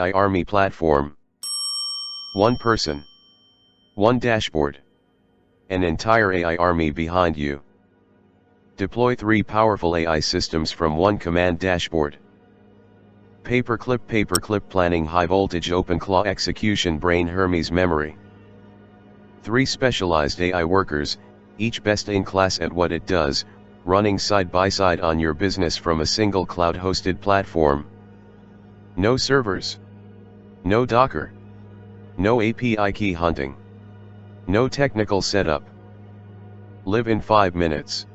AI Army platform. One person. One dashboard. An entire AI army behind you. Deploy 3 powerful AI systems from one command dashboard. Paperclip planning, high voltage OpenClaw execution, brain Hermes memory. 3 specialized AI workers, each best in class at what it does, running side by side on your business from a single cloud hosted platform. No servers. No Docker. No API key hunting. No technical setup. Live in 5 minutes.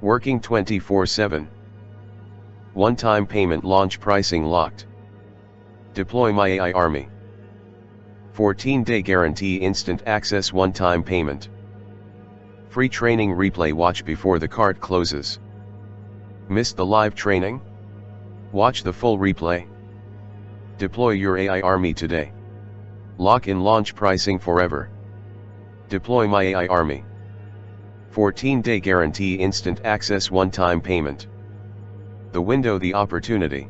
Working 24/7. One-time payment, launch pricing locked. Deploy my AI Army. 14-day guarantee, instant access, one-time payment. Free training replay, watch before the cart closes. Missed the live training? Watch the full replay. Deploy your AI Army today. Lock in launch pricing forever. Deploy my AI Army. 14-day guarantee, instant access, one-time payment. The window, the opportunity.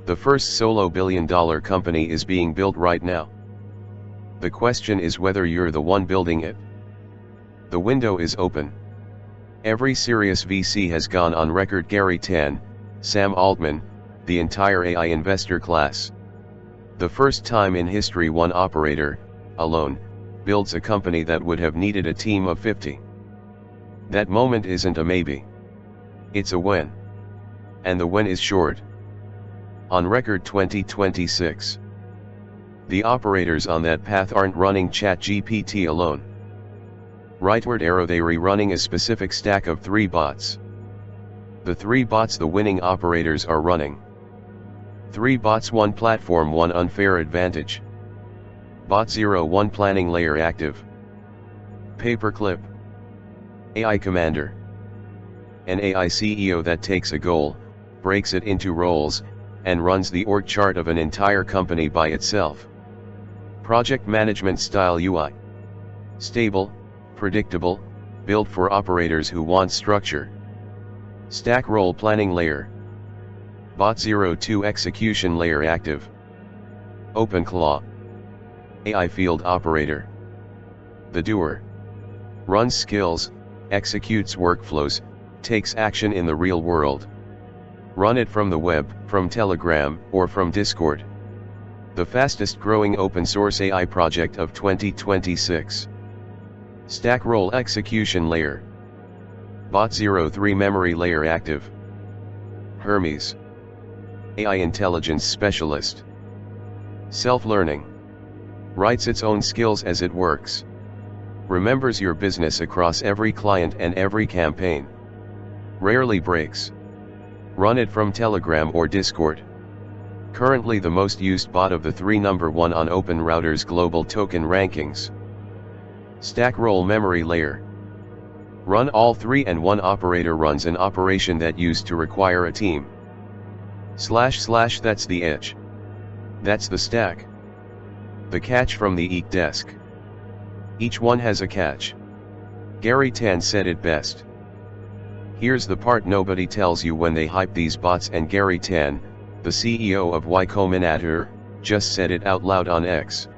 The first solo billion-dollar company is being built right now. The question is whether you're the one building it. The window is open. Every serious VC has gone on record, Gary Tan, Sam Altman, the entire AI investor class. The first time in history one operator, alone, builds a company that would have needed a team of 50. That moment isn't a maybe. It's a when. And the when is short. On record 2026. The operators on that path aren't running ChatGPT alone. Rightward arrow, they rerunning a specific stack of 3 bots. The 3 bots the winning operators are running. 3 bots, 1 platform, 1 unfair advantage. Bot 0, 1 planning layer active. Paperclip AI Commander. An AI CEO that takes a goal, breaks it into roles, and runs the org chart of an entire company by itself. Project management style UI. Stable, predictable, built for operators who want structure. Stack role planning layer. Bot 02 execution layer active. OpenClaw AI field operator. The doer. Runs skills, executes workflows, takes action in the real world. Run it from the web, from Telegram, or from Discord. The fastest growing open source AI project of 2026. Stack role execution layer. Bot 03 memory layer active. Hermes AI intelligence specialist. Self-learning. Writes its own skills as it works. Remembers your business across every client and every campaign. Rarely breaks. Run it from Telegram or Discord. Currently the most used bot of the 3, number 1 on Open Router's global token rankings. Stack role memory layer. Run all 3 and 1 operator runs an operation that used to require a team. / that's the edge. That's the stack. The catch from the EEC desk. Each one has a catch. Gary Tan said it best. Here's the part nobody tells you when they hype these bots, and Gary Tan, the CEO of Y Combinator, just said it out loud on X.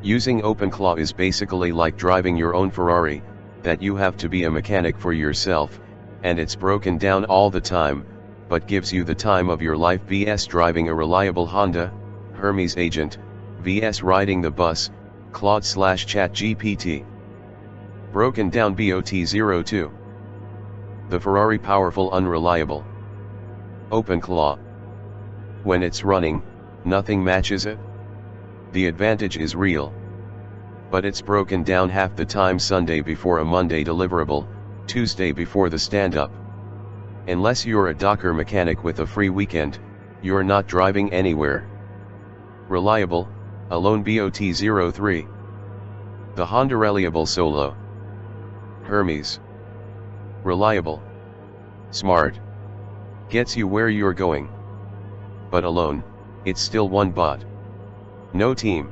Using OpenClaw is basically like driving your own Ferrari, that you have to be a mechanic for yourself, and it's broken down all the time, but gives you the time of your life vs driving a reliable Honda, Hermes agent, vs riding the bus, Claude / ChatGPT. Broken down bot 02. The Ferrari, powerful, unreliable. OpenClaw. When it's running, nothing matches it. The advantage is real. But it's broken down half the time, Sunday before a Monday deliverable, Tuesday before the stand-up. Unless you're a Docker mechanic with a free weekend, you're not driving anywhere. Reliable, alone bot 03. The Honda Reliable Solo. Hermes. Reliable. Smart. Gets you where you're going. But alone, it's still one bot. No team.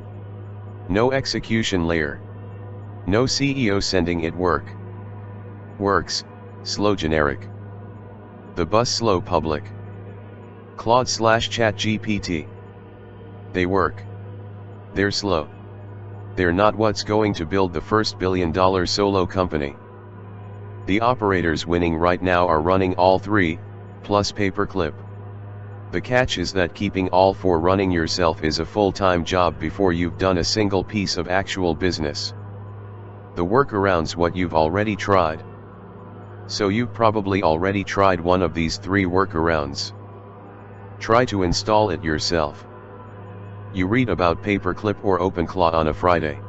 No execution layer. No CEO sending it work. Works, slow generic. The bus slow public. Claude / ChatGPT. They work. They're slow. They're not what's going to build the first billion-dollar solo company. The operators winning right now are running all three, plus Paperclip. The catch is that keeping all four running yourself is a full-time job before you've done a single piece of actual business. The workaround's what you've already tried. So you've probably already tried one of these three workarounds. Try to install it yourself. You read about Paperclip or OpenClaw on a Friday.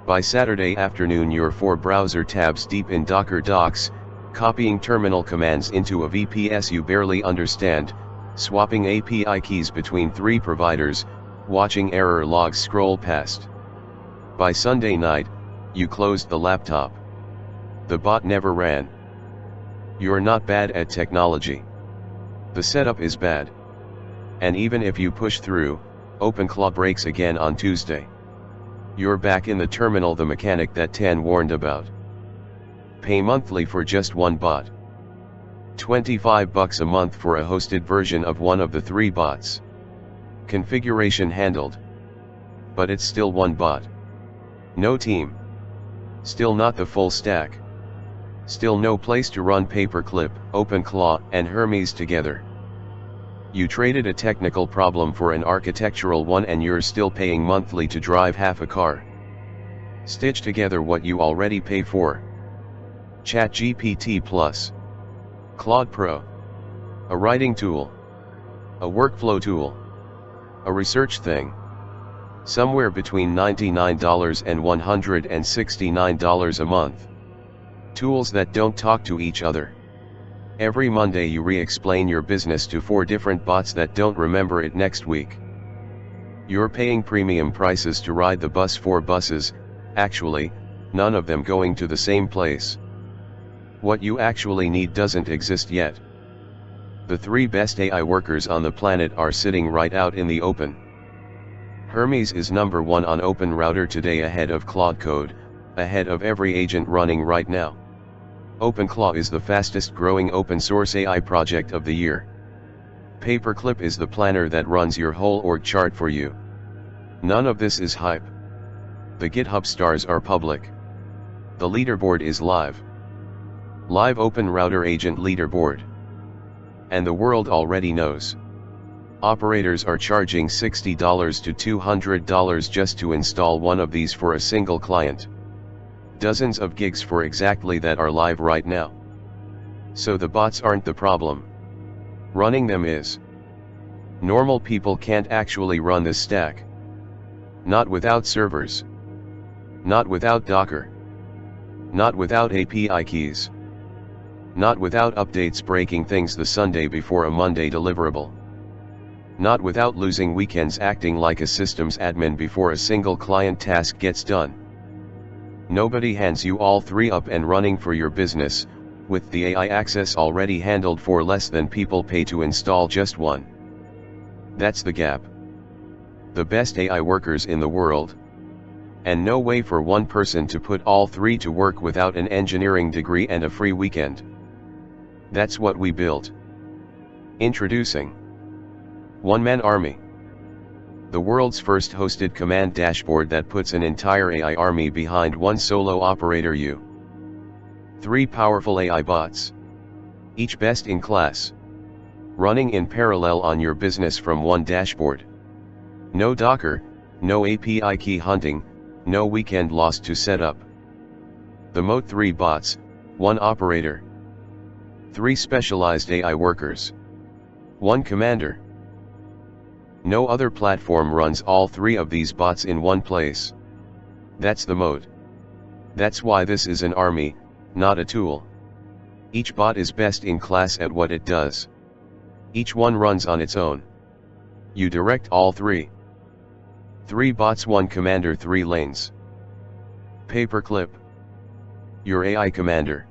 By Saturday afternoon you're 4 browser tabs deep in Docker docs, copying terminal commands into a VPS you barely understand, swapping API keys between 3 providers, watching error logs scroll past. By Sunday night, you closed the laptop. The bot never ran. You're not bad at technology. The setup is bad. And even if you push through, OpenClaw breaks again on Tuesday. You're back in the terminal the mechanic that Tan warned about. Pay monthly for just one bot. $25 a month for a hosted version of one of the 3 bots. Configuration handled. But it's still one bot. No team. Still not the full stack. Still no place to run Paperclip, OpenClaw, and Hermes together. You traded a technical problem for an architectural one and you're still paying monthly to drive half a car. Stitch together what you already pay for. ChatGPT Plus. Claude Pro. A writing tool. A workflow tool. A research thing. Somewhere between $99 and $169 a month. Tools that don't talk to each other. Every Monday you re-explain your business to 4 different bots that don't remember it next week. You're paying premium prices to ride the bus 4 buses, actually, none of them going to the same place. What you actually need doesn't exist yet. The 3 best AI workers on the planet are sitting right out in the open. Hermes is number 1 on OpenRouter today ahead of Claude Code, ahead of every agent running right now. OpenClaw is the fastest growing open source AI project of the year. Paperclip is the planner that runs your whole org chart for you. None of this is hype. The GitHub stars are public. The leaderboard is live. Live OpenRouter agent leaderboard. And the world already knows. Operators are charging $60 to $200 just to install one of these for a single client. Dozens of gigs for exactly that are live right now. So the bots aren't the problem. Running them is. Normal people can't actually run this stack. Not without servers. Not without Docker. Not without API keys. Not without updates breaking things the Sunday before a Monday deliverable. Not without losing weekends acting like a systems admin before a single client task gets done. Nobody hands you all 3 up and running for your business, with the AI access already handled for less than people pay to install just one. That's the gap. The best AI workers in the world. And no way for one person to put all 3 to work without an engineering degree and a free weekend. That's what we built. Introducing OneManArmy. The world's first hosted command dashboard that puts an entire AI army behind one solo operator. 3 powerful AI bots. Each best in class. Running in parallel on your business from one dashboard. No Docker, no API key hunting, no weekend lost to set up. The Moat 3 bots, 1 operator. 3 specialized AI workers. 1 commander. No other platform runs all 3 of these bots in one place. That's the moat. That's why this is an army, not a tool. Each bot is best in class at what it does. Each one runs on its own. You direct all 3. 3 bots, 1 commander, 3 lanes. Paperclip. Your AI commander.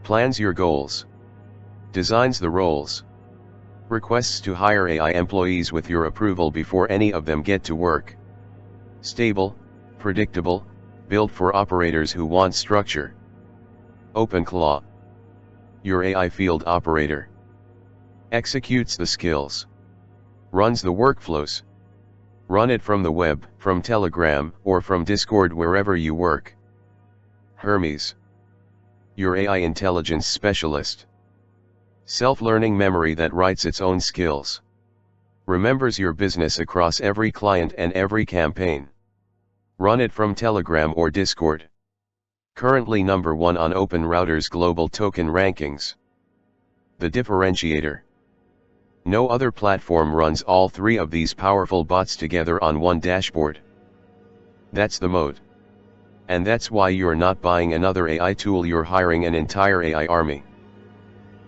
Plans your goals. Designs the roles. Requests to hire AI employees with your approval before any of them get to work. Stable, predictable, built for operators who want structure. OpenClaw. Your AI field operator. Executes the skills. Runs the workflows. Run it from the web, from Telegram, or from Discord wherever you work. Hermes, your AI intelligence specialist. Self-learning memory that writes its own skills. Remembers your business across every client and every campaign. Run it from Telegram or Discord. Currently number 1 on OpenRouter's global token rankings. The differentiator. No other platform runs all 3 of these powerful bots together on one dashboard. That's the moat. And that's why you're not buying another AI tool, you're hiring an entire AI army.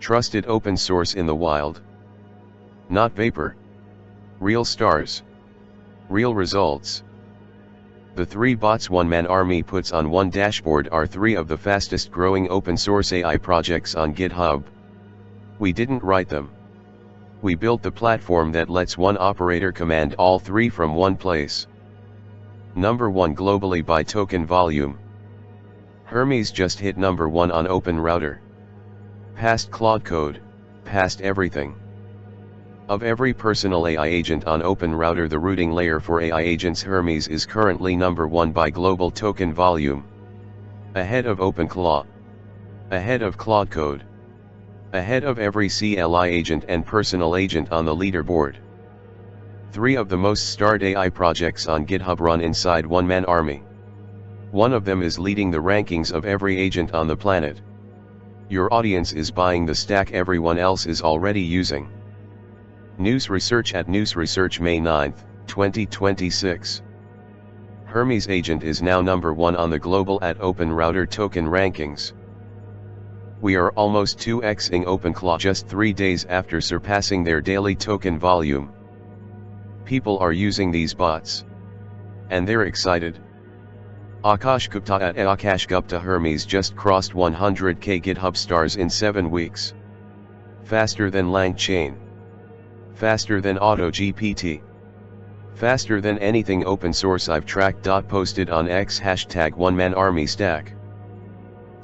Trusted open source in the wild. Not vapor. Real stars. Real results. The 3 bots OneManArmy puts on one dashboard are 3 of the fastest growing open source AI projects on GitHub. We didn't write them. We built the platform that lets one operator command all 3 from one place. Number 1 globally by token volume. Hermes just hit number 1 on OpenRouter. Past Claude Code, past everything. Of every personal AI agent on OpenRouter, the routing layer for AI agents, Hermes is currently number 1 by global token volume. Ahead of OpenClaw. Ahead of Claude Code. Ahead of every CLI agent and personal agent on the leaderboard. 3 of the most starred AI projects on GitHub run inside OneManArmy. One of them is leading the rankings of every agent on the planet. Your audience is buying the stack everyone else is already using. News Research at News Research May 9, 2026. Hermes agent is now number 1 on the global at OpenRouter token rankings. We are almost 2xing OpenClaw just 3 days after surpassing their daily token volume. People are using these bots. And they're excited. Akash Gupta at Akash Gupta Hermes just crossed 100k GitHub stars in 7 weeks. Faster than LangChain. Faster than AutoGPT. Faster than anything open source I've tracked. Posted on X #OneManArmy stack.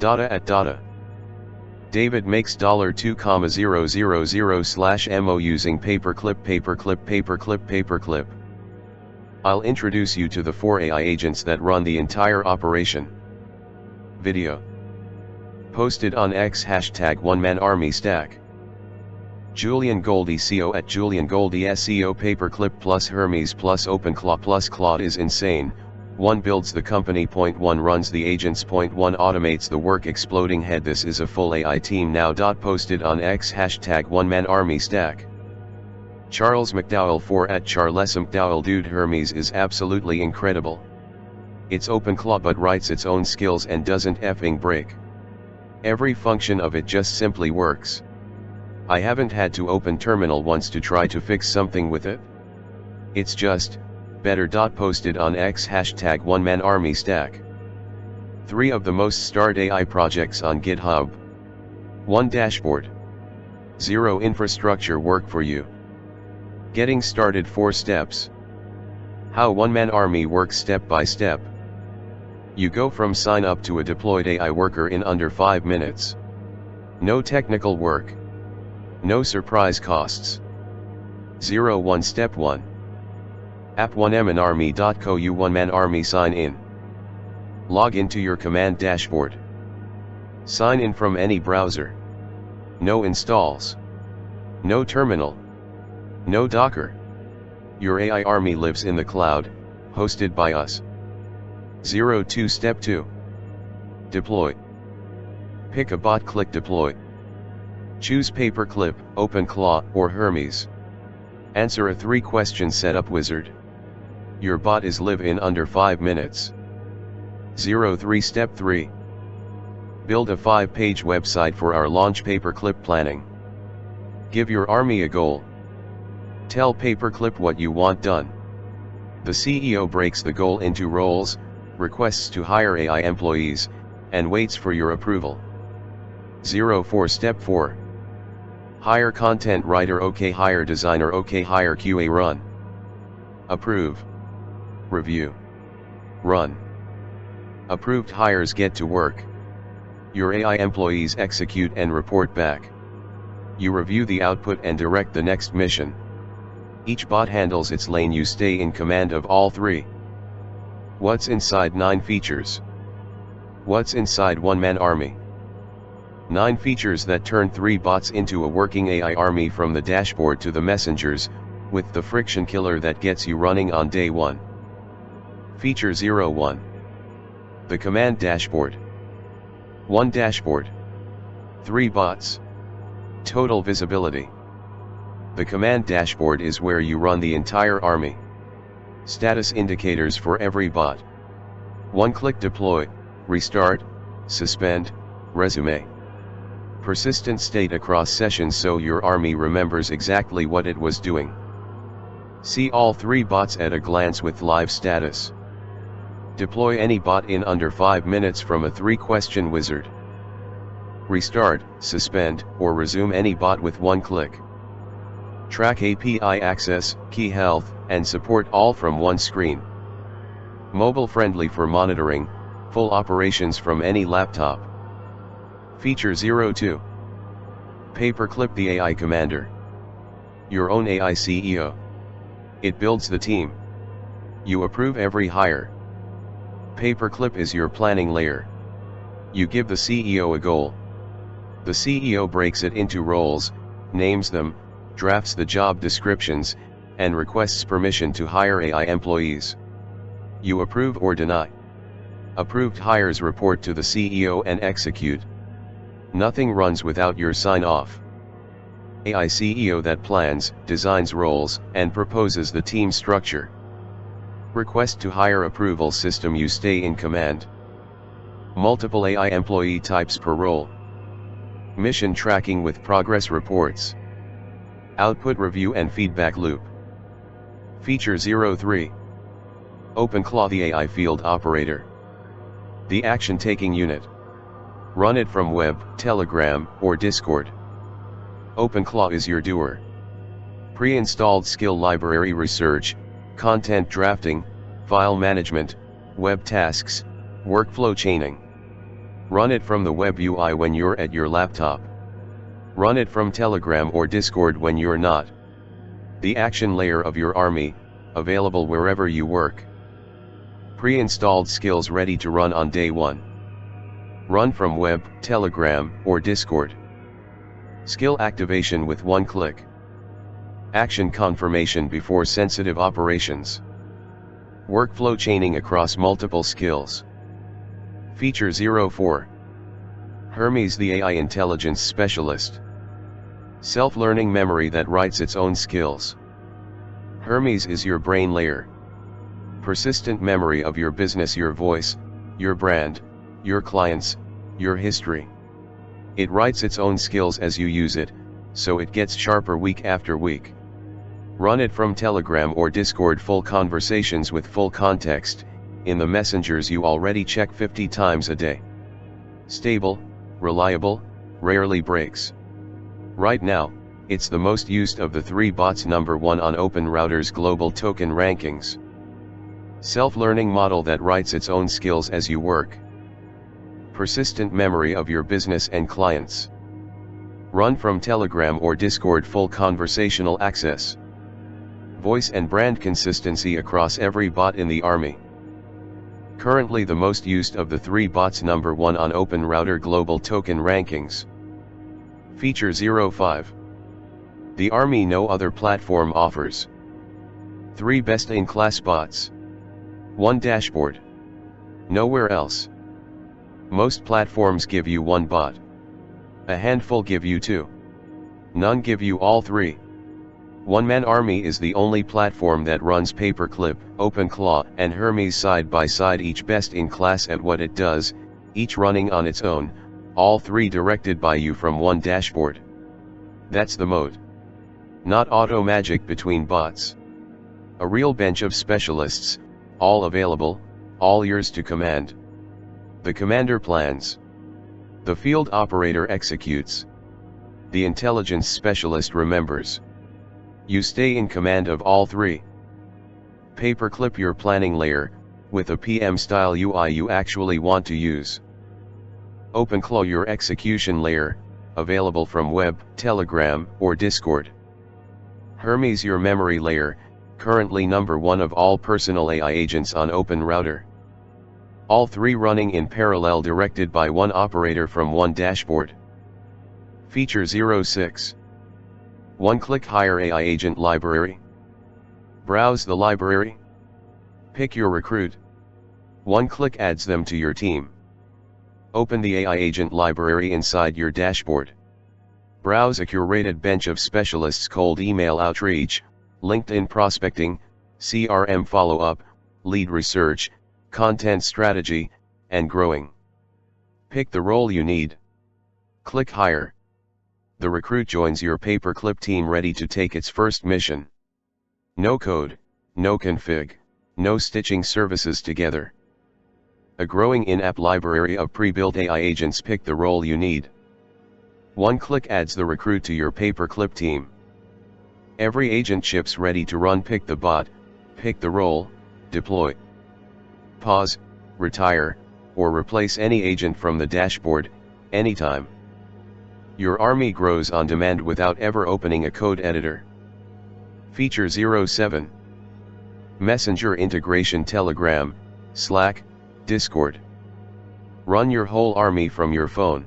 Data at Data. David makes $2,000/mo using Paperclip. I'll introduce you to the 4 AI agents that run the entire operation. Video. Posted on X #OneManArmy stack. Julian Goldie SEO at Julian Goldie SEO. Paperclip plus Hermes plus OpenClaw plus Claude is insane. 1 builds the company. 1 runs the agents. 1 automates the work. Exploding head. This is a full AI team now. Posted on X #OneManArmy stack. Charles McDowell 4 at Charles McDowell. Dude, Hermes is absolutely incredible. It's OpenClaw but writes its own skills and doesn't effing break. Every function of it just simply works. I haven't had to open terminal once to try to fix something with it. It's just better. Posted on X #OneManArmy stack. 3 of the most starred AI projects on GitHub. 1 dashboard. 0 infrastructure work for you. Getting started 4 steps. How OneManArmy works step by step. You go from sign up to a deployed AI worker in under 5 minutes. No technical work. No surprise costs. 01 Step 1. App OneManArmy.co. You OneManArmy sign in. Log into your command dashboard. Sign in from any browser. No installs. No terminal. No Docker. Your AI army lives in the cloud, hosted by us. 02 Step 2. Deploy. Pick a bot, click deploy. Choose Paperclip, OpenClaw, or Hermes. Answer a 3-question setup wizard. Your bot is live in under 5 minutes. 03 Step 3. Build a 5-page website for our launch. Paperclip planning. Give your army a goal. Tell Paperclip what you want done. The CEO breaks the goal into roles, requests to hire AI employees, and waits for your approval. 04 Step 4. Hire content writer. OK. Hire designer. OK. Hire QA. Run. Approve. Review. Run. Approved hires get to work. Your AI employees execute and report back. You review the output and direct the next mission. Each bot handles its lane. You stay in command of all three. What's inside 9 features? What's inside OneManArmy? 9 features that turn 3 bots into a working AI army, from the dashboard to the messengers, with the friction killer that gets you running on day 1. Feature 01. The command dashboard. 1 dashboard. 3 bots. Total visibility. The command dashboard is where you run the entire army. Status indicators for every bot. One-click deploy, restart, suspend, resume. Persistent state across sessions so your army remembers exactly what it was doing. See all 3 bots at a glance with live status. Deploy any bot in under 5 minutes from a 3-question wizard. Restart, suspend, or resume any bot with 1 click. Track API access, key health, and support all from one screen. Mobile friendly for monitoring, full operations from any laptop. Feature 02. Paperclip The AI Commander. Your own AI CEO. It builds the team. You approve every hire. Paperclip is your planning layer. You give the CEO a goal. The CEO breaks it into roles, names them, drafts the job descriptions, and requests permission to hire AI employees. You approve or deny. Approved hires report to the CEO and execute. Nothing runs without your sign-off. AI CEO that plans, designs roles, and proposes the team structure. Request to hire approval system. You stay in command. Multiple AI employee types per role. Mission tracking with progress reports. Output review and feedback loop. Feature 03. OpenClaw The AI Field Operator. The action-taking unit. Run it from web, Telegram, or Discord. OpenClaw is your doer. Pre-installed skill library research, content drafting, file management, web tasks, workflow chaining. Run it from the web UI when you're at your laptop. Run it from Telegram or Discord when you're not. The action layer of your army, available wherever you work. Pre-installed skills ready to run on day 1. Run from web, Telegram, or Discord. Skill activation with 1 click. Action confirmation before sensitive operations. Workflow chaining across multiple skills. Feature 04. Hermes The AI Intelligence Specialist. Self-learning memory that writes its own skills. Hermes is your brain layer. Persistent memory of your business, your voice, your brand, your clients, your history. It writes its own skills as you use it, so it gets sharper week after week. Run it from Telegram or Discord. Full conversations with full context, in the messengers you already check 50 times a day. Stable, reliable, rarely breaks. Right now, it's the most used of the 3 bots, number 1 on OpenRouter's global token rankings. Self-learning model that writes its own skills as you work. Persistent memory of your business and clients. Run from Telegram or Discord. Full conversational access. Voice and brand consistency across every bot in the army. Currently the most used of the 3 bots, number 1 on OpenRouter global token rankings. Feature 05. The army no other platform offers. 3 best-in-class bots. 1 dashboard. Nowhere else. Most platforms give you 1 bot. A handful give you 2. None give you all 3. OneManArmy is the only platform that runs Paperclip, OpenClaw, and Hermes side by side, each best in class at what it does, each running on its own, all 3 directed by you from 1 dashboard. That's the mode. Not auto magic between bots. A real bench of specialists, all available, all yours to command. The commander plans. The field operator executes. The intelligence specialist remembers. You stay in command of all 3. Paperclip your planning layer, with a PM-style UI you actually want to use. OpenClaw your execution layer, available from web, Telegram, or Discord. Hermes, your memory layer, currently number 1 of all personal AI agents on OpenRouter. All 3 running in parallel, directed by one operator from one dashboard. Feature 06. One-click hire AI agent library. Browse the library. Pick your recruit. One-click adds them to your team. Open the AI agent library inside your dashboard. Browse a curated bench of specialists: cold email outreach, LinkedIn prospecting, CRM follow-up, lead research, content strategy, and growing. Pick the role you need. Click Hire. The recruit joins your Paperclip team, ready to take its first mission. No code, no config, no stitching services together. A growing in-app library of pre-built AI agents. Pick the role you need. One click adds the recruit to your Paperclip team. Every agent ships ready to run. Pick the bot, pick the role, deploy. Pause, retire, or replace any agent from the dashboard, anytime. Your army grows on demand without ever opening a code editor. Feature 07. Messenger integration: Telegram, Slack, Discord. Run your whole army from your phone.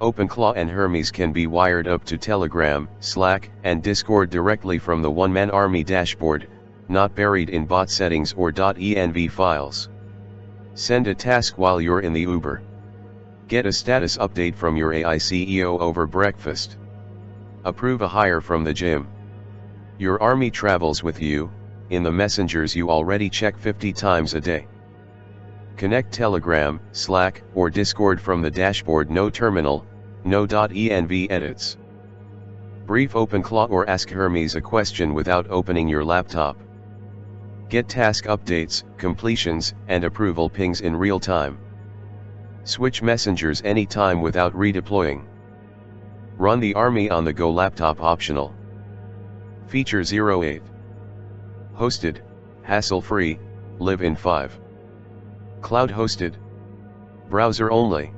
OpenClaw and Hermes can be wired up to Telegram, Slack, and Discord directly from the OneManArmy dashboard, not buried in bot settings or .env files. Send a task while you're in the Uber. Get a status update from your AI CEO over breakfast. Approve a hire from the gym. Your army travels with you, in the messengers you already check 50 times a day. Connect Telegram, Slack, or Discord from the dashboard. No terminal, no .env edits. Brief OpenClaw or ask Hermes a question without opening your laptop. Get task updates, completions, and approval pings in real time. Switch messengers anytime without redeploying. Run the army on the go. Laptop optional. Feature 08. Hosted, hassle-free, live in 5. Cloud hosted. Browser only.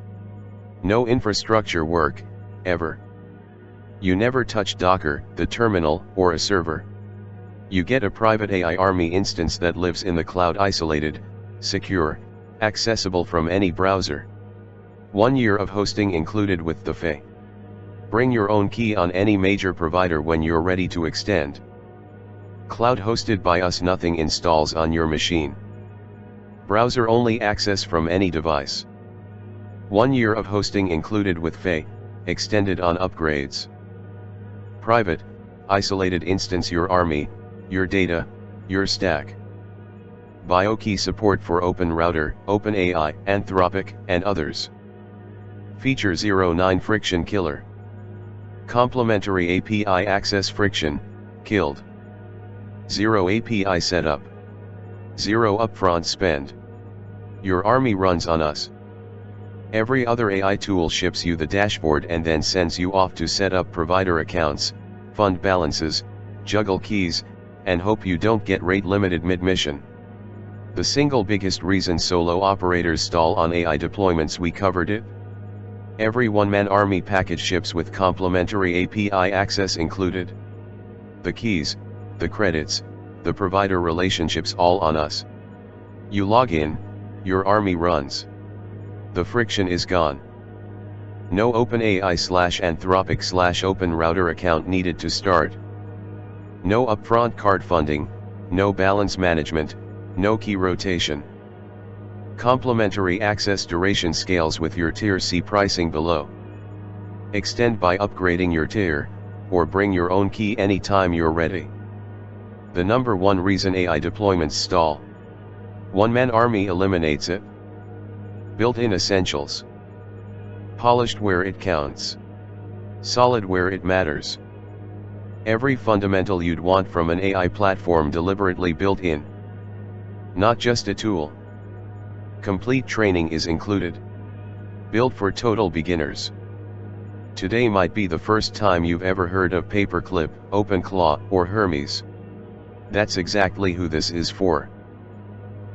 No infrastructure work, ever. You never touch Docker, the terminal, or a server. You get a private AI army instance that lives in the cloud, isolated, secure, accessible from any browser. 1 year of hosting included with the fee. Bring your own key on any major provider when you're ready to extend. Cloud hosted by us, nothing installs on your machine. Browser only access from any device. 1 year of hosting included with fee, extended on upgrades. Private, isolated instance: your army, your data, your stack. BioKey support for OpenRouter, OpenAI, Anthropic, and others. Feature 09. Friction killer. Complementary API access friction, killed. 0 API setup. 0 upfront spend. Your army runs on us. Every other AI tool ships you the dashboard and then sends you off to set up provider accounts, fund balances, juggle keys, and hope you don't get rate limited mid-mission. The single biggest reason solo operators stall on AI deployments: we covered it. Every OneManArmy package ships with complementary API access included. The keys, the credits, the provider relationships, all on us. You log in, your army runs. The friction is gone. No OpenAI/Anthropic/OpenRouter account needed to start. No upfront card funding, no balance management, no key rotation. Complementary access duration scales with your tier C pricing below. Extend by upgrading your tier, or bring your own key anytime you're ready. The number 1 reason AI deployments stall. OneManArmy eliminates it. Built-in essentials. Polished where it counts. Solid where it matters. Every fundamental you'd want from an AI platform deliberately built in. Not just a tool. Complete training is included. Built for total beginners. Today might be the first time you've ever heard of Paperclip, OpenClaw, or Hermes. That's exactly who this is for.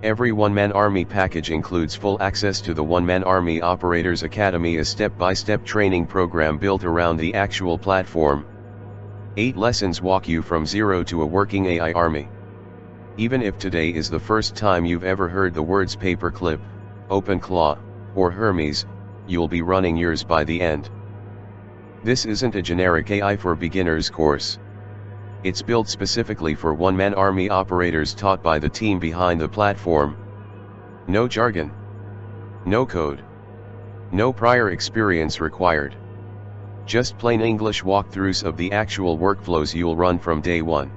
Every OneManArmy package includes full access to the OneManArmy Operators Academy, a step-by-step training program built around the actual platform. 8 lessons walk you from zero to a working AI army. Even if today is the first time you've ever heard the words Paperclip, OpenClaw, or Hermes, you'll be running yours by the end. This isn't a generic AI for beginners course. It's built specifically for one-man army operators taught by the team behind the platform. No jargon. No code. No prior experience required. Just plain English walkthroughs of the actual workflows you'll run from day one.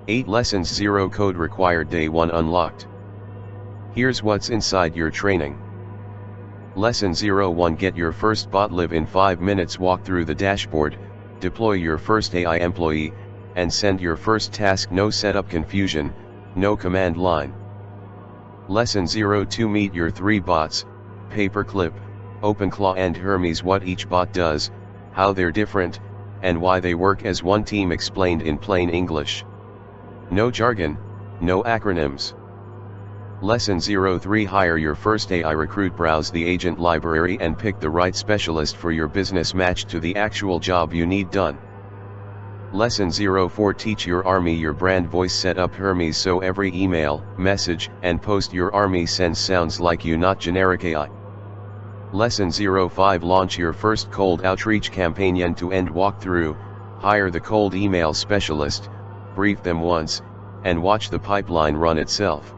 8 lessons, 0 code required, day 1 unlocked. Here's what's inside your training. Lesson 01: Get your first bot. Live in 5 minutes. Walk through the dashboard, deploy your first AI employee, and send your first task. No setup confusion, no command line. Lesson 02: Meet your 3 bots, Paperclip, OpenClaw and Hermes. What each bot does, how they're different, and why they work as one team, explained in plain English. No jargon, no acronyms. Lesson 03: Hire your first AI recruit. Browse the agent library and pick the right specialist for your business matched to the actual job you need done. Lesson 04: Teach your army your brand voice. Set up Hermes so every email, message, and post your army sends sounds like you, not generic AI. Lesson 05: Launch your first cold outreach campaign. End-to-end walkthrough. Hire the cold email specialist, brief them once, and watch the pipeline run itself.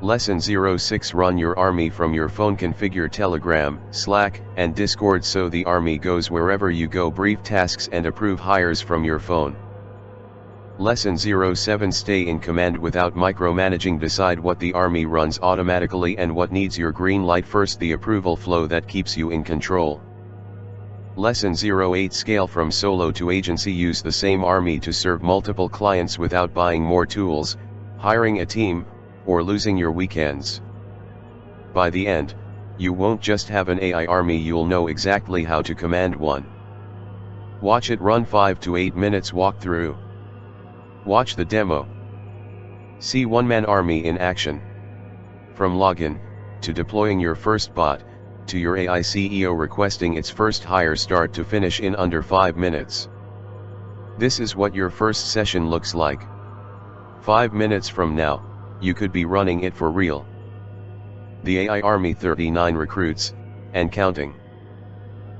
Lesson 06: Run your army from your phone. Configure Telegram, Slack, and Discord so the army goes wherever you go. Brief tasks and approve hires from your phone. Lesson 07: Stay in command without micromanaging. Decide what the army runs automatically and what needs your green light first. The approval flow that keeps you in control. Lesson 08: Scale from solo to agency. Use the same army to serve multiple clients without buying more tools, hiring a team, or losing your weekends. By the end, you won't just have an AI army, you'll know exactly how to command one. Watch it run. 5 to 8 minutes walkthrough. Watch the demo. See OneManArmy in action. From login, to deploying your first bot, to your AI CEO requesting its first hire, start to finish in under 5 minutes. This is what your first session looks like. 5 minutes from now, you could be running it for real. The AI Army, 39 recruits, and counting.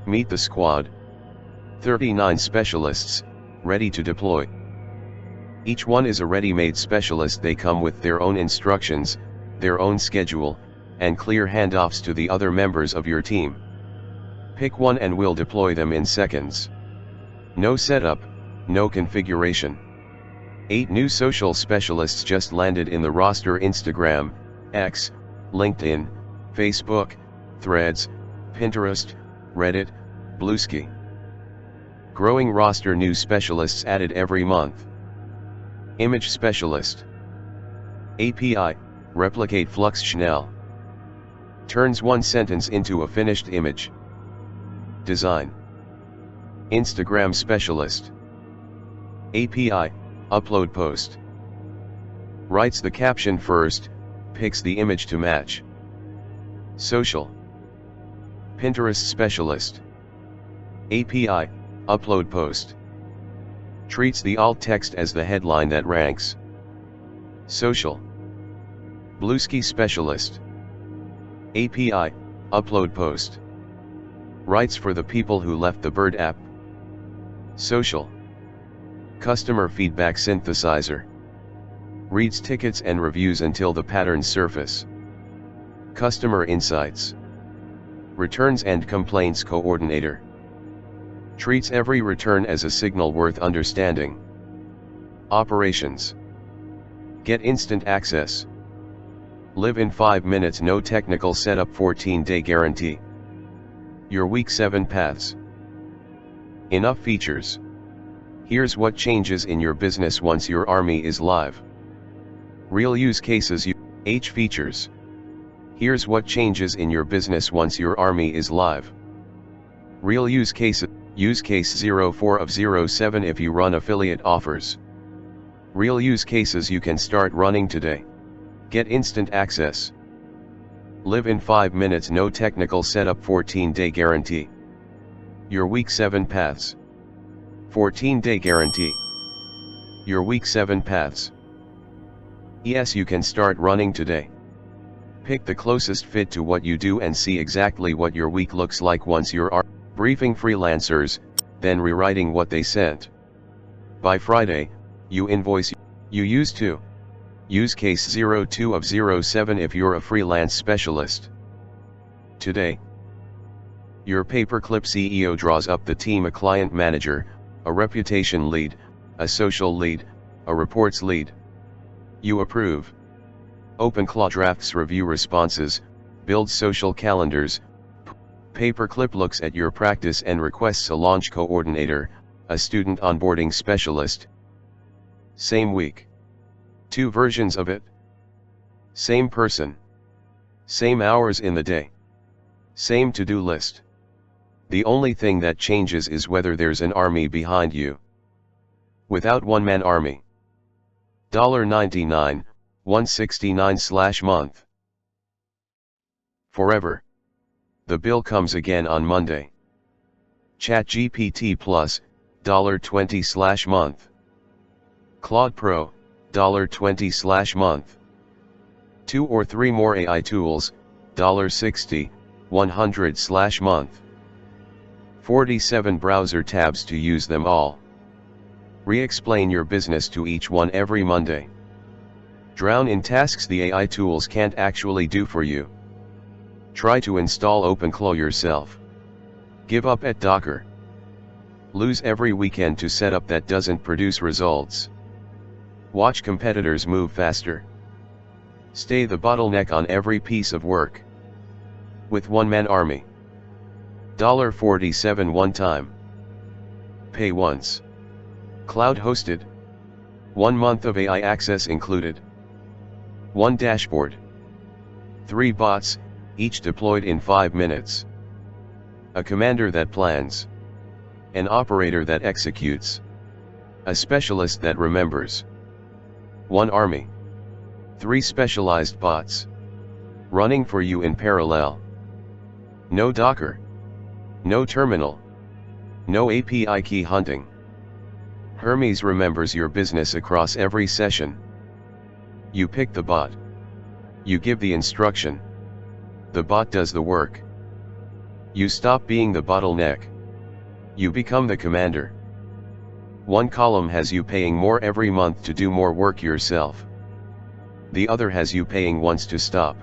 Meet the squad. 39 specialists, ready to deploy. Each one is a ready-made specialist. They come with their own instructions, their own schedule, and clear handoffs to the other members of your team. Pick one and we'll deploy them in seconds. No setup, no configuration. 8 new social specialists just landed in the roster. Instagram, X, LinkedIn, Facebook, Threads, Pinterest, Reddit, Bluesky. Growing roster. New specialists added every month. Image specialist. API, replicate Flux Schnell. Turns one sentence into a finished image. Design. Instagram specialist. API, upload post. Writes the caption first, picks the image to match. Social. Pinterest specialist. API, upload post. Treats the alt text as the headline that ranks. Social. Bluesky specialist. API, upload post. Writes for the people who left the Bird app. Social. Customer feedback synthesizer. Reads tickets and reviews until the patterns surface. Customer insights. Returns and complaints coordinator. Treats every return as a signal worth understanding. Operations. Get instant access. Live in 5 minutes. No technical setup. 14-day guarantee. Your week 7 paths. Enough features. Here's what changes in your business once your army is live. Real use cases. H features. Here's what changes in your business once your army is live. Real use cases. Use case 04 of 07 if you run affiliate offers. Real use cases you can start running today. Get instant access. Live in 5 minutes. No technical setup. 14-day guarantee. Your week 7 paths. 14-day guarantee. Your week 7 paths. Yes, you can start running today. Pick the closest fit to what you do and see exactly what your week looks like once you're briefing freelancers, then rewriting what they sent. By Friday, you invoice. You used to. Use case 02 of 07 if you're a freelance specialist. Today, your Paperclip CEO draws up the team: a client manager, a reputation lead, a social lead, a reports lead. You approve. OpenClaw drafts review responses, builds social calendars. Paperclip looks at your practice and requests a launch coordinator, a student onboarding specialist. Same week. 2 versions of it. Same person. Same hours in the day. Same to-do list. The only thing that changes is whether there's an army behind you. Without OneManArmy. $99, $169/month. Forever. The bill comes again on Monday. ChatGPT Plus, $20/month. Claude Pro, $20/month. 2 or 3 more AI tools, $60, $100/month. 47 browser tabs to use them all. Re-explain your business to each one every Monday. Drown in tasks the AI tools can't actually do for you. Try to install OpenClaw yourself. Give up at Docker. Lose every weekend to setup that doesn't produce results. Watch competitors move faster. Stay the bottleneck on every piece of work. With OneManArmy. $47 one time. Pay once. Cloud hosted. 1 month of AI access included. 1 dashboard. 3 bots, each deployed in 5 minutes. A commander that plans. An operator that executes. A specialist that remembers. 1 army. 3 specialized bots. Running for you in parallel. No Docker. No terminal. No API key hunting. Hermes remembers your business across every session. You pick the bot. You give the instruction. The bot does the work. You stop being the bottleneck. You become the commander. 1 column has you paying more every month to do more work yourself. The other has you paying once to stop.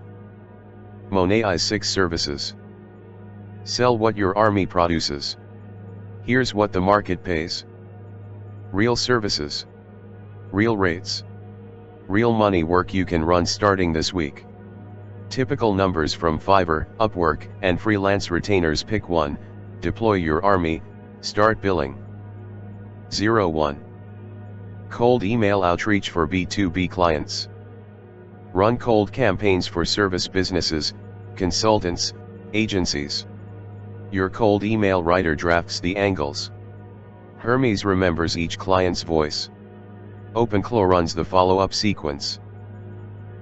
Monetize 6 services. Sell what your army produces. Here's what the market pays. Real services. Real rates. Real money work you can run starting this week. Typical numbers from Fiverr, Upwork, and freelance retainers. Pick one, deploy your army, start billing. 01. Cold email outreach for B2B clients. Run cold campaigns for service businesses, consultants, agencies. Your cold email writer drafts the angles. Hermes remembers each client's voice. OpenClaw runs the follow-up sequence.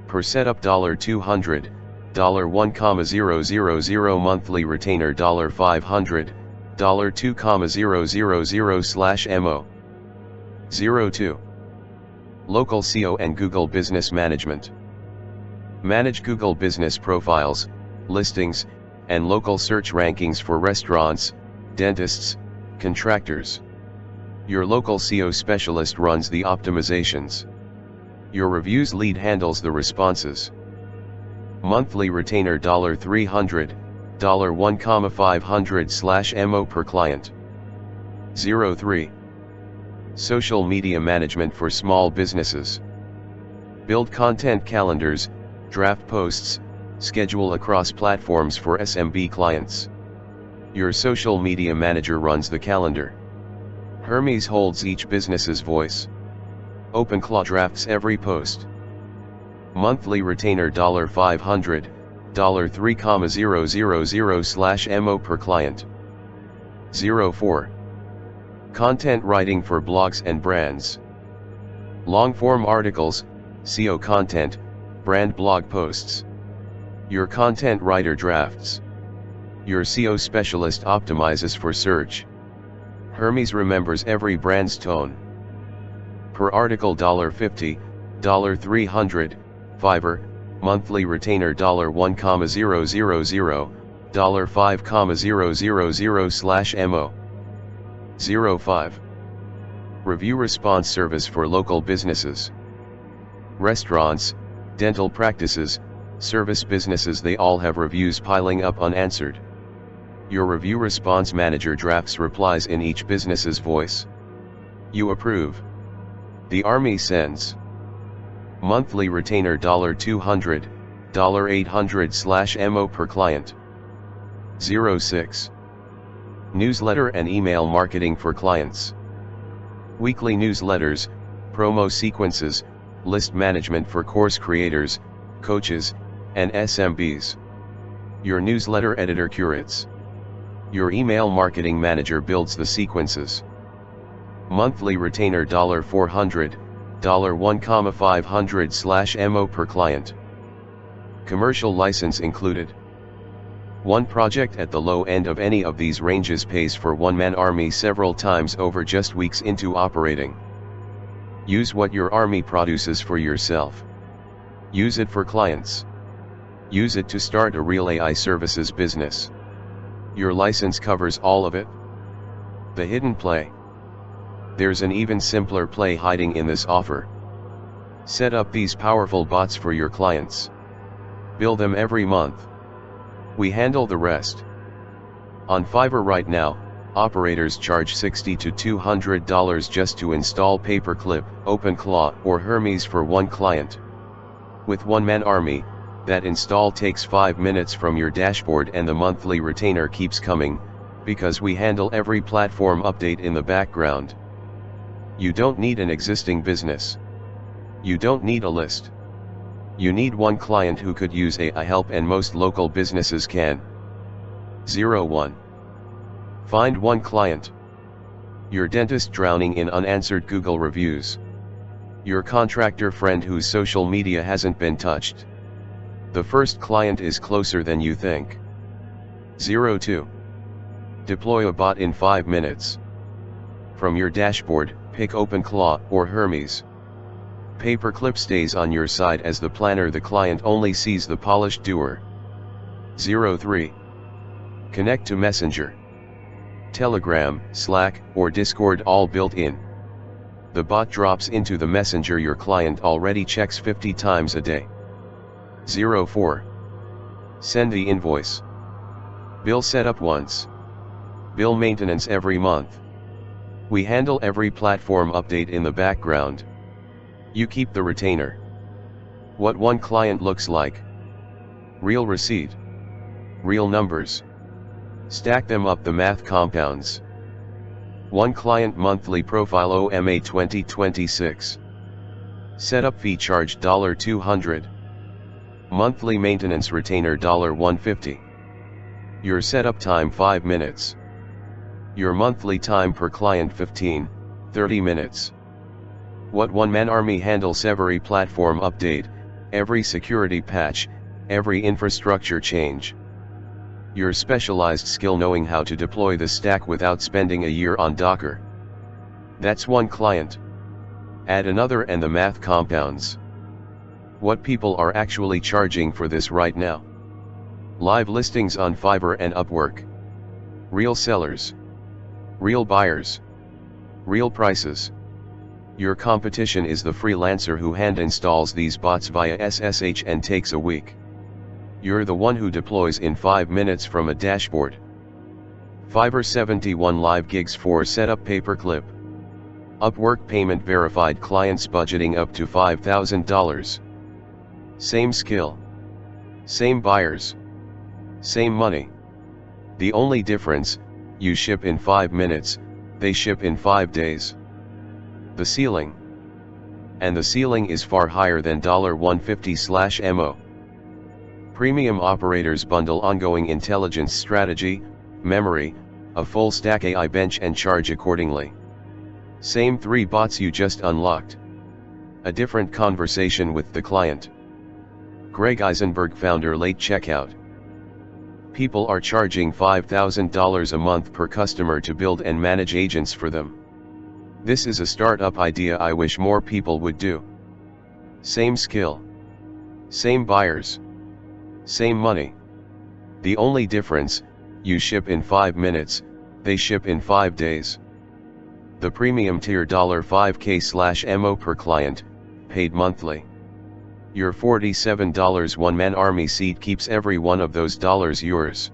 Per setup $200, $1,000 monthly retainer $500, $2,000/mo. 02. Local SEO and Google Business Management. Manage Google business profiles, listings, and local search rankings for restaurants, dentists, contractors. Your local SEO specialist runs the optimizations. Your reviews lead handles the responses. Monthly retainer $300, $1,500/mo per client. 03. Social media management for small businesses. Build content calendars, draft posts, schedule across platforms for SMB clients. Your social media manager runs the calendar. Hermes holds each business's voice. OpenClaw drafts every post. Monthly retainer $500, $3,000/mo per client. 04. Content writing for blogs and brands. Long-form articles, SEO content, brand blog posts. Your content writer drafts. Your SEO specialist optimizes for search. Hermes remembers every brand's tone. Per article $50, $300, Fiverr, monthly retainer $1,000, $5,000/MO. 05. Review response service for local businesses. Restaurants, dental practices, service businesses, they all have reviews piling up unanswered. Your review response manager drafts replies in each business's voice. You approve. The Army sends. Monthly retainer $200, $800/MO per client. 06. Newsletter and email marketing for clients. Weekly newsletters, promo sequences, list management for course creators, coaches, and SMBs. Your newsletter editor curates. Your email marketing manager builds the sequences. Monthly retainer $400, $1,500/MO per client. Commercial license included. One project at the low end of any of these ranges pays for OneManArmy several times over just weeks into operating. Use what your army produces for yourself. Use it for clients. Use it to start a real AI services business. Your license covers all of it. The hidden play. There's an even simpler play hiding in this offer. Set up these powerful bots for your clients. Bill them every month. We handle the rest. On Fiverr right now, operators charge $60 to $200 just to install Paperclip, OpenClaw, or Hermes for one client. With OneManArmy, that install takes 5 minutes from your dashboard and the monthly retainer keeps coming, because we handle every platform update in the background. You don't need an existing business. You don't need a list. You need one client who could use AI help, and most local businesses can. 01. Find one client. Your dentist drowning in unanswered Google reviews. Your contractor friend whose social media hasn't been touched. The first client is closer than you think. 02. Deploy a bot in 5 minutes. From your dashboard, pick OpenClaw or Hermes. Paperclip stays on your side as the planner, the client only sees the polished doer. 03. Connect to Messenger, Telegram, Slack, or Discord, all built in. The bot drops into the messenger your client already checks 50 times a day. 04. Send the invoice. Bill setup once. Bill maintenance every month. We handle every platform update in the background. You keep the retainer. What one client looks like. Real receipt. Real numbers. Stack them up, the math compounds. One client monthly profile OMA 2026. Setup fee charged $200. Monthly maintenance retainer $150. Your setup time 5 minutes. Your monthly time per client 15, 30 minutes. What OneManArmy handles every platform update, every security patch, every infrastructure change. Your specialized skill knowing how to deploy the stack without spending a year on Docker. That's one client. Add another and the math compounds. What people are actually charging for this right now? Live listings on Fiverr and Upwork. Real sellers. Real buyers. Real prices. Your competition is the freelancer who hand installs these bots via SSH and takes a week. You're the one who deploys in 5 minutes from a dashboard. Fiverr 71 live gigs for setup Paperclip. Upwork payment verified, clients budgeting up to $5,000. Same skill. Same buyers. Same money. The only difference, you ship in 5 minutes, they ship in 5 days. The ceiling. And the ceiling is far higher than $150/MO. Premium operators bundle ongoing intelligence strategy, memory, a full stack AI bench, and charge accordingly. Same 3 bots you just unlocked. A different conversation with the client. Greg Eisenberg, founder, late checkout. People are charging $5,000 a month per customer to build and manage agents for them. This is a startup idea I wish more people would do. Same skill. Same buyers. Same money. The only difference, you ship in 5 minutes, they ship in 5 days. The premium tier $5K/MO per client, paid monthly. Your $47 OneManArmy seat keeps every one of those dollars yours.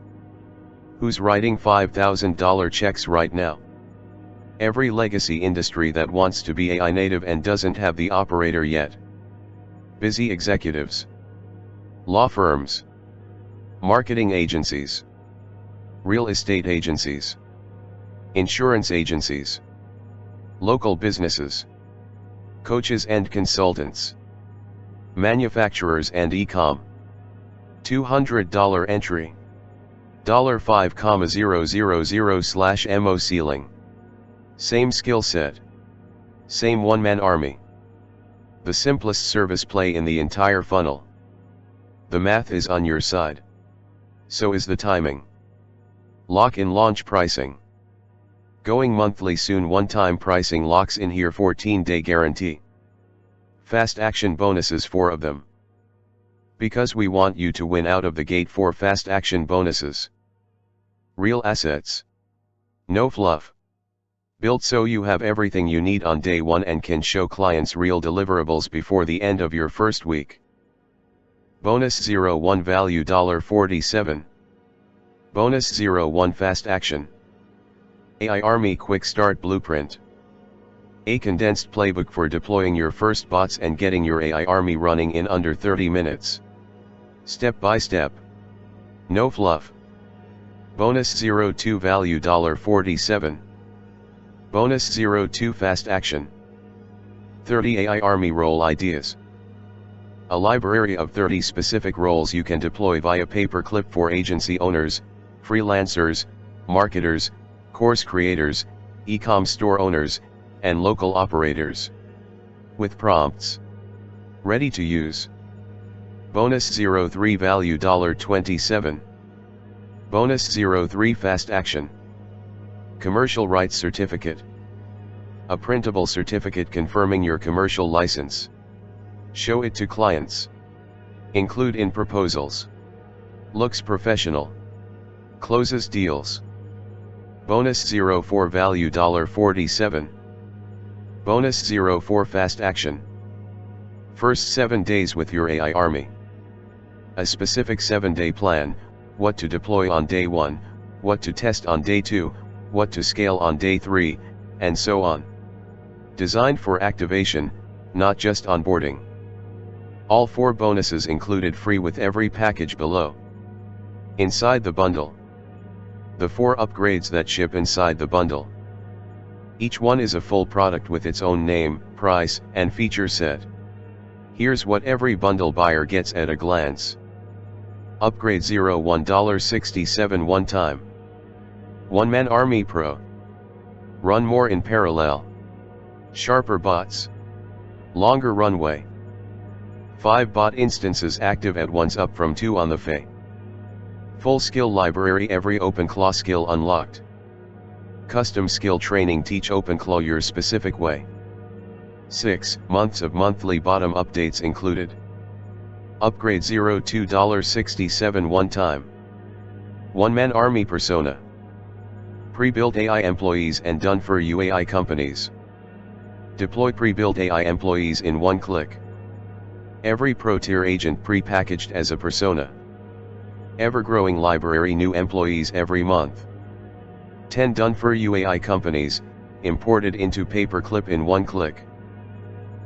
Who's writing $5,000 checks right now? Every legacy industry that wants to be AI native and doesn't have the operator yet. Busy executives. Law firms. Marketing agencies. Real estate agencies. Insurance agencies. Local businesses. Coaches and consultants. Manufacturers and e-com. $200 entry. $5,000/MO ceiling. Same skill set. Same one-man army. The simplest service play in the entire funnel. The math is on your side. So is the timing. Lock-in launch pricing. Going monthly soon. One-time pricing locks in here 14-day guarantee. Fast action bonuses, 4 of them. Because we want you to win out of the gate, 4 fast action bonuses. Real assets. No fluff. Built so you have everything you need on day 1 and can show clients real deliverables before the end of your first week. Bonus 01 value $47. Bonus 01 fast action. AI Army Quick Start Blueprint. A condensed playbook for deploying your first bots and getting your AI army running in under 30 minutes. Step by step. No fluff. Bonus 02 value $47. Bonus 02 fast action. 30 AI army role ideas. A library of 30 specific roles you can deploy via Paperclip for agency owners, freelancers, marketers, course creators, e-com store owners, and local operators. With prompts. Ready to use. Bonus 03 value $27. Bonus 03 fast action. Commercial rights certificate. A printable certificate confirming your commercial license. Show it to clients. Include in proposals. Looks professional. Closes deals. Bonus 04 value $47. Bonus 04 fast action. First 7 days with your AI army. A specific 7-day plan, what to deploy on day 1, what to test on day 2, what to scale on day 3, and so on. Designed for activation, not just onboarding. All 4 bonuses included free with every package below. Inside the bundle. The 4 upgrades that ship inside the bundle. Each one is a full product with its own name, price, and feature set. Here's what every bundle buyer gets at a glance. Upgrade $1.67 one time. OneManArmy Pro. Run more in parallel. Sharper bots. Longer runway. 5 bot instances active at once, up from 2 on the FA. Full skill library, every OpenClaw skill unlocked. Custom skill training, teach OpenClaw your specific way. 6 months of monthly bottom updates included. Upgrade $2.67 one time. OneManArmy persona. Pre-built AI employees and done for you AI companies. Deploy pre-built AI employees in one click. Every pro tier agent pre-packaged as a persona. Ever-growing library, new employees every month. 10 done for you AI companies, imported into Paperclip in one click.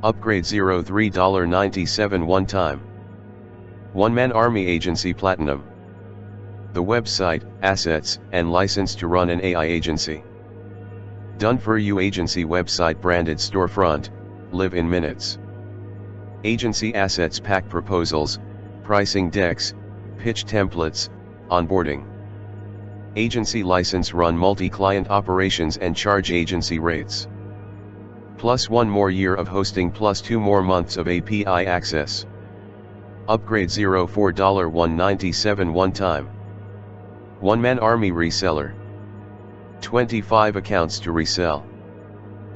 Upgrade $3.97 one time. OneManArmy Agency Platinum. The website, assets, and license to run an AI agency. Done for you agency website, branded storefront, live in minutes. Agency assets pack, proposals, pricing decks, pitch templates, onboarding. Agency license, run multi-client operations and charge agency rates. Plus 1 more year of hosting plus 2 more months of API access. Upgrade $4.197 one time. OneManArmy Reseller. 25 accounts to resell.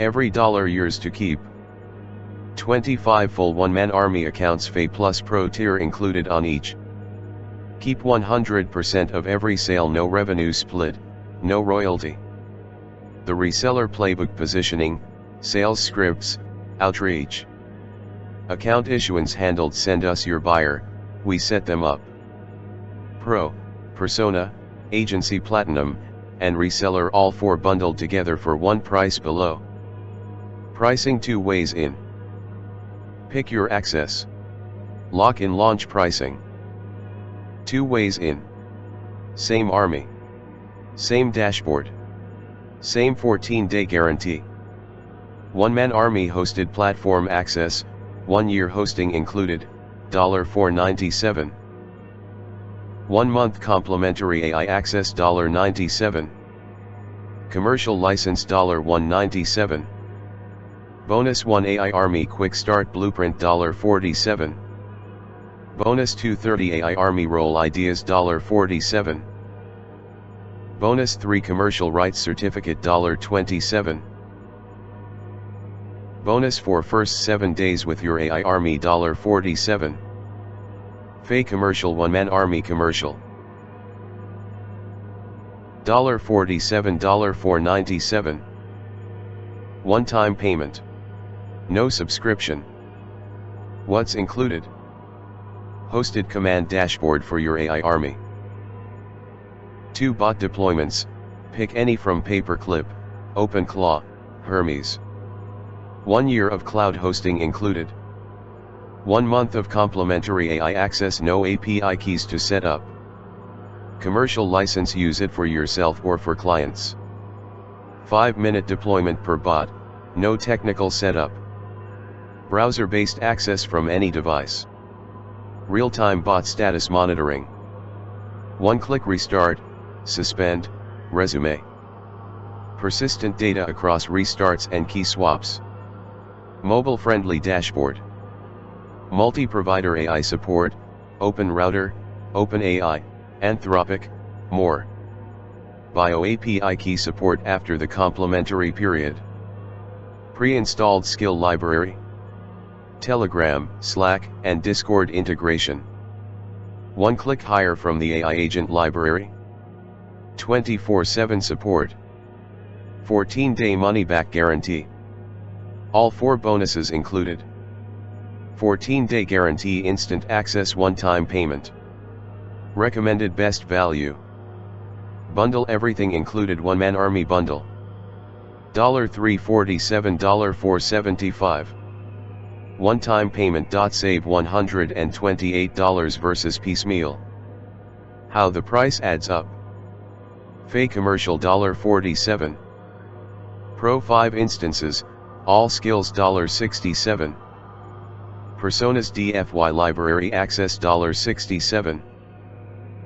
Every dollar yours to keep. 25 full OneManArmy accounts Fa Plus Pro tier included on each. Keep 100% of every sale, no revenue split, no royalty. The reseller playbook: positioning, sales scripts, outreach. Account issuance handled: send us your buyer, we set them up. Pro, Persona, Agency Platinum, and Reseller, all 4 bundled together for one price below. Pricing: 2 ways in. Pick your access. Lock-in launch pricing. 2 ways in. Same army. Same dashboard. Same 14-day guarantee. OneManArmy hosted platform access, 1 year hosting included, $4.97. 1 month complimentary AI access, $97. Commercial license, $197. Bonus 1 AI Army Quick Start Blueprint, $47. Bonus 230 AI Army Role Ideas, $47. Bonus 3 Commercial Rights Certificate, $27. Bonus for first 7 days with your AI Army, $47. Fa Commercial OneManArmy Commercial, $47. $4.97. One-time payment. No subscription. What's included? Hosted command dashboard for your AI Army. 2 bot deployments, pick any from Paperclip, OpenClaw, Hermes. 1 year of cloud hosting included. 1 month of complimentary AI access, no API keys to set up. Commercial license, use it for yourself or for clients. 5-minute deployment per bot, no technical setup. Browser-based access from any device. Real-time bot status monitoring. One-click restart, suspend, resume. Persistent data across restarts and key swaps. Mobile-friendly dashboard. Multi-provider AI support, Open Router, OpenAI, Anthropic, more. Bio API key support after the complimentary period. Pre-installed skill library. Telegram, Slack, and Discord integration. One-click hire from the AI agent library. 24/7 support. 14-day money-back guarantee. All 4 bonuses included. 14-day guarantee, instant access, one-time payment. Recommended best value. Bundle everything included, OneManArmy bundle. $347, $475. One-time payment. Save $128 versus piecemeal. How the price adds up. Fa Commercial, $47. Pro 5 instances, all skills, $67. Personas DFY library access, $67.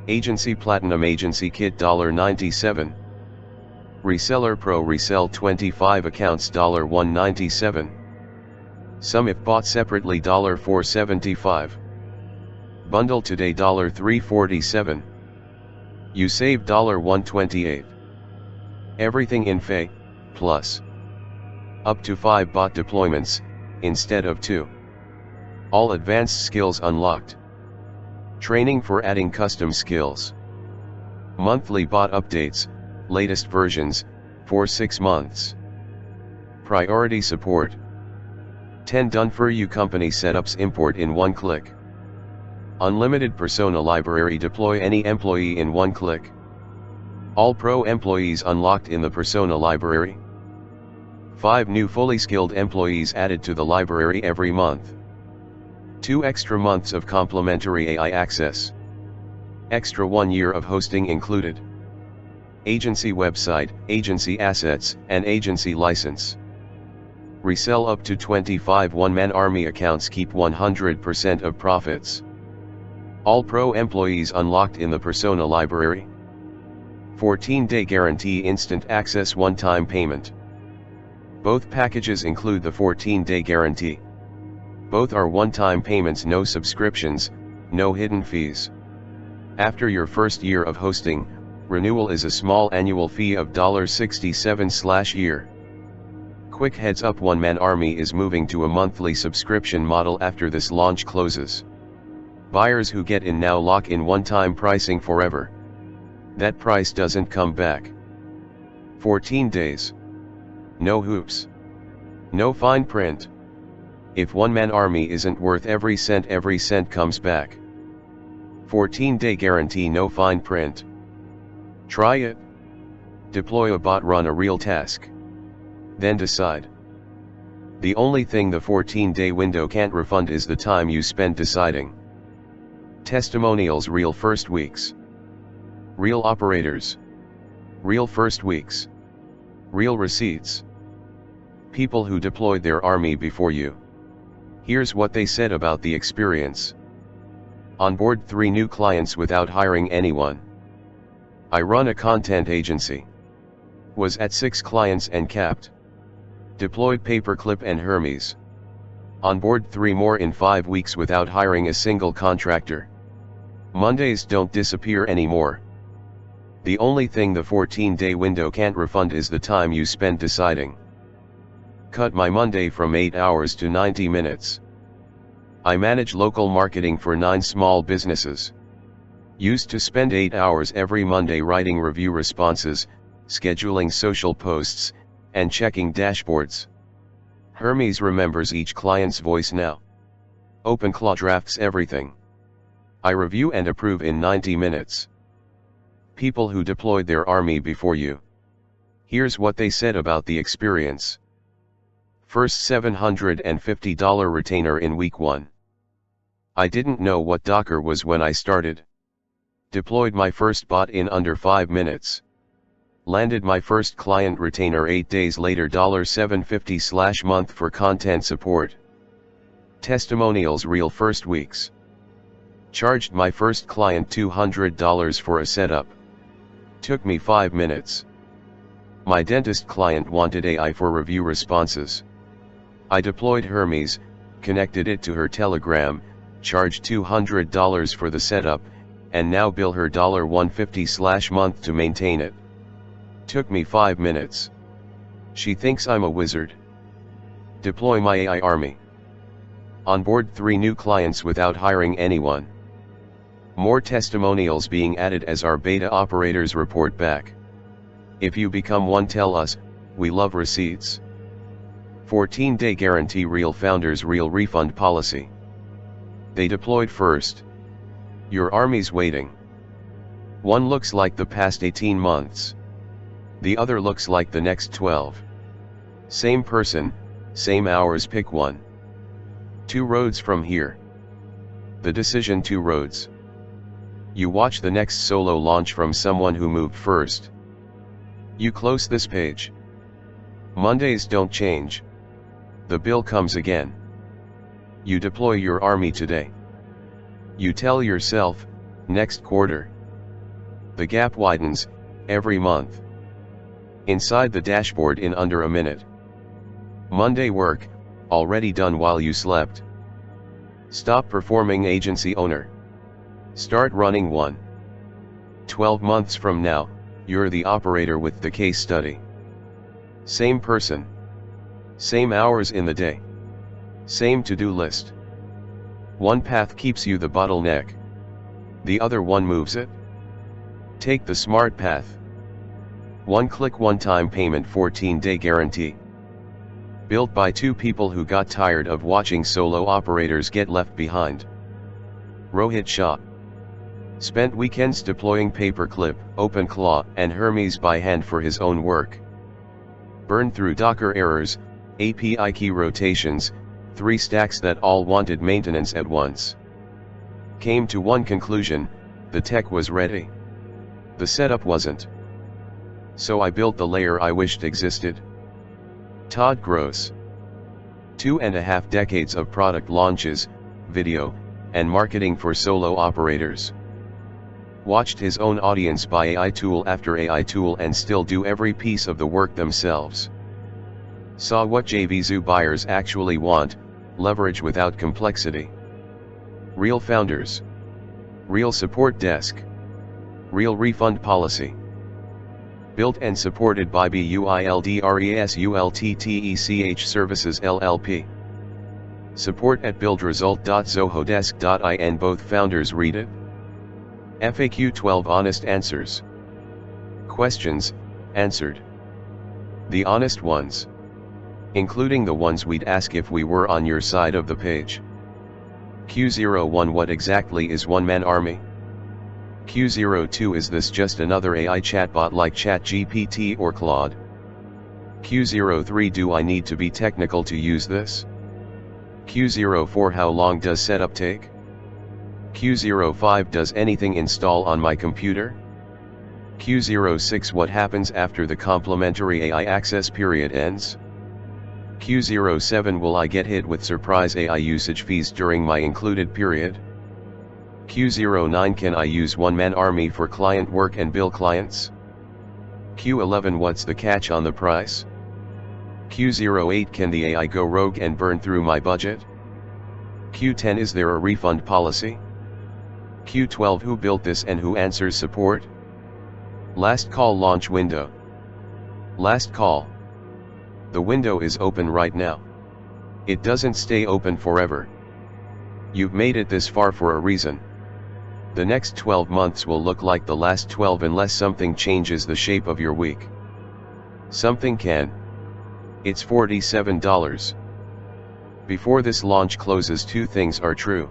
Agency Platinum Agency Kit, $97. Reseller Pro resell 25 accounts, $197. Some if bought separately, $475. Bundle today, $347. You save $128. Everything in Fa Plus. Up to 5 bot deployments, instead of 2. All advanced skills unlocked. Training for adding custom skills. Monthly bot updates, latest versions, for 6 months. Priority support. 10 done for you company setups, import in 1 click. Unlimited persona library, deploy any employee in 1 click. All pro employees unlocked in the persona library. 5 new fully skilled employees added to the library every month. 2 extra months of complimentary AI access. Extra 1 year of hosting included. Agency website, agency assets, and agency license. Resell up to 25 OneManArmy accounts, keep 100% of profits. All pro employees unlocked in the persona library. 14-day guarantee, instant access, one-time payment. Both packages include the 14-day guarantee. Both are one-time payments, no subscriptions, no hidden fees. After your first year of hosting, Renewal is a small annual fee of $67/year. Quick heads up, OneManArmy is moving to a monthly subscription model after this launch closes. Buyers who get in now lock in one-time pricing forever. That price doesn't come back. 14 days. No hoops. No fine print. If OneManArmy isn't worth every cent comes back. 14-day guarantee, no fine print. Try it. Deploy a bot, run a real task. Then decide. The only thing the 14-day window can't refund is the time you spend deciding. Testimonials, real first weeks. Real operators. Real first weeks. Real receipts. People who deployed their army before you. Here's what they said about the experience. Onboard 3 new clients without hiring anyone. I run a content agency. Was at 6 clients and capped. Deployed Paperclip and Hermes. Onboard 3 more in 5 weeks without hiring a single contractor. Mondays don't disappear anymore. The only thing the 14-day window can't refund is the time you spend deciding. Cut my Monday from 8 hours to 90 minutes. I manage local marketing for 9 small businesses. Used to spend 8 hours every Monday writing review responses, scheduling social posts, and checking dashboards. Hermes remembers each client's voice now. OpenClaw drafts everything. I review and approve in 90 minutes. People who deployed their army before you. Here's what they said about the experience. First $750 retainer in week 1. I didn't know what Docker was when I started. Deployed my first bot in under 5 minutes. Landed my first client retainer 8 days later, $750/month for content support. Testimonials, real first weeks. Charged my first client $200 for a setup. Took me 5 minutes. My dentist client wanted AI for review responses. I deployed Hermes, connected it to her Telegram, charged $200 for the setup, and now bill her $150/month to maintain it. Took me 5 minutes. She thinks I'm a wizard. Deploy my AI army. Onboard 3 new clients without hiring anyone. More testimonials being added as our beta operators report back. If you become one, tell us, we love receipts. 14-day guarantee, real founders, real refund policy. They deployed first. Your army's waiting. One looks like the past 18 months. The other looks like the next 12. Same person, same hours, pick one. 2 roads from here. The decision, 2 roads. You watch the next solo launch from someone who moved first. You close this page. Mondays don't change. The bill comes again. You deploy your army today. You tell yourself, next quarter. The gap widens, every month. Inside the dashboard in under a minute. Monday work, already done while you slept. Stop performing, agency owner. Start running one. 12 months from now, you're the operator with the case study. Same person. Same hours in the day. Same to-do list. One path keeps you the bottleneck. The other one moves it. Take the smart path. One click, one-time payment, 14-day guarantee. Built by 2 people who got tired of watching solo operators get left behind. Rohit Shah. Spent weekends deploying Paperclip, OpenClaw, and Hermes by hand for his own work. Burned through Docker errors, API key rotations, 3 stacks that all wanted maintenance at once. Came to one conclusion: the tech was ready. The setup wasn't. So I built the layer I wished existed. Todd Gross. 2.5 decades of product launches, video, and marketing for solo operators. Watched his own audience buy AI tool after AI tool and still do every piece of the work themselves. Saw what JVZoo buyers actually want, leverage without complexity. Real founders. Real support desk. Real refund policy. Built and supported by BUILDRESULTTECH Services LLP. Support at buildresult.zohodesk.in. Both founders read it. FAQ 12 Honest answers. Questions, answered. The honest ones. Including the ones we'd ask if we were on your side of the page. Q01 What exactly is OneManArmy? Q02 Is this just another AI chatbot like ChatGPT or Claude? Q03 Do I need to be technical to use this? Q04 How long does setup take? Q05 Does anything install on my computer? Q06 What happens after the complimentary AI access period ends? Q07 Will I get hit with surprise AI usage fees during my included period? Q09 Can I use OneManArmy for client work and bill clients? Q11 What's the catch on the price? Q08 Can the AI go rogue and burn through my budget? Q10 Is there a refund policy? Q12 Who built this and who answers support? Last call launch window. Last call. The window is open right now. It doesn't stay open forever. You've made it this far for a reason. The next 12 months will look like the last 12 unless something changes the shape of your week. Something can. It's $47. Before this launch closes, two things are true.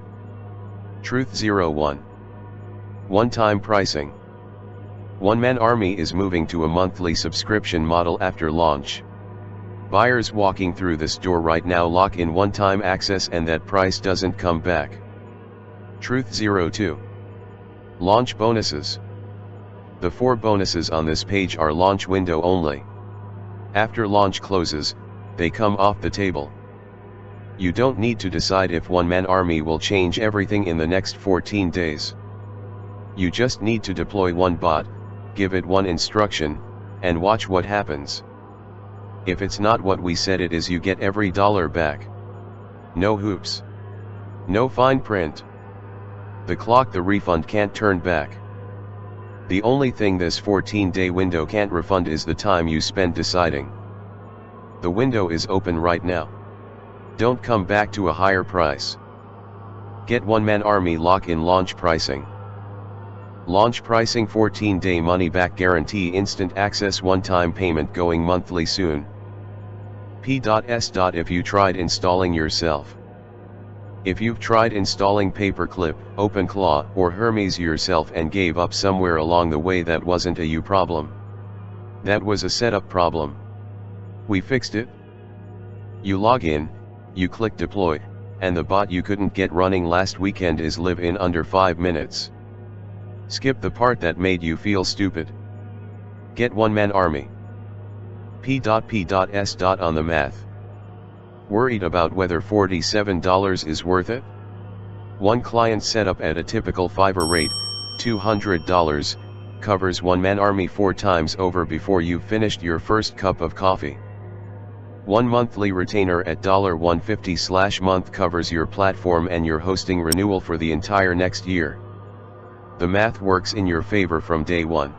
Truth 01. One-time pricing. OneManArmy is moving to a monthly subscription model after launch. Buyers walking through this door right now lock in one-time access and that price doesn't come back. Truth 02. Launch bonuses. The 4 bonuses on this page are launch window only. After launch closes, they come off the table. You don't need to decide if OneManArmy will change everything in the next 14 days. You just need to deploy one bot, give it one instruction, and watch what happens. If it's not what we said it is, you get every dollar back. No hoops. No fine print. The clock the refund can't turn back. The only thing this 14-day window can't refund is the time you spend deciding. The window is open right now. Don't come back to a higher price. Get OneManArmy lock-in launch pricing. Launch pricing 14-day money-back guarantee, instant access, one-time payment, going monthly soon. P.S. If you tried installing yourself. If you've tried installing Paperclip, OpenClaw, or Hermes yourself and gave up somewhere along the way, that wasn't a you problem. That was a setup problem. We fixed it. You log in, you click deploy, and the bot you couldn't get running last weekend is live in under 5 minutes. Skip the part that made you feel stupid. Get OneManArmy. P.S. On the math. Worried about whether $47 is worth it? One client setup at a typical Fiverr rate, $200, covers OneManArmy 4 times over before you've finished your first cup of coffee. One monthly retainer at $150/month covers your platform and your hosting renewal for the entire next year. The math works in your favor from day one.